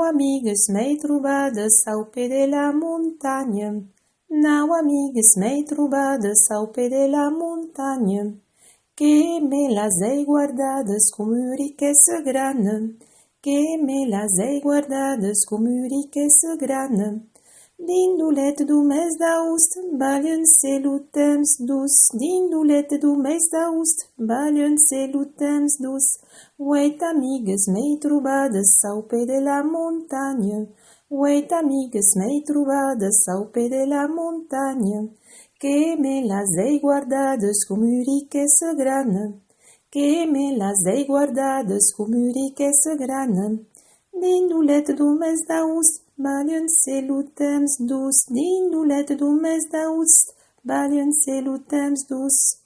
amigues, m'hai trobades au pé de la muntanya. Nau, amigues, m'hai trobades au pé de la muntanya, que me las hei guardades com uma riqueza grande, que me las hei guardades com uma riqueza grande. Dindolet do mês d'agost, balhant-se o temps dus. Dindolet do mês d'agost, balhant-se o temps dus. Ueit, amigues, m'hei trobades au pé de la muntanya. Ueit, amigues, m'hei trobades au pé de la muntanya, que me las hei guardades com uma riqueza grande, que me las hei guardades com uma riqueza grande. Dindolet do mês d'agost, balhant-se o temps dus. Dindolet do mês d'agost, balhant-se o temps dus.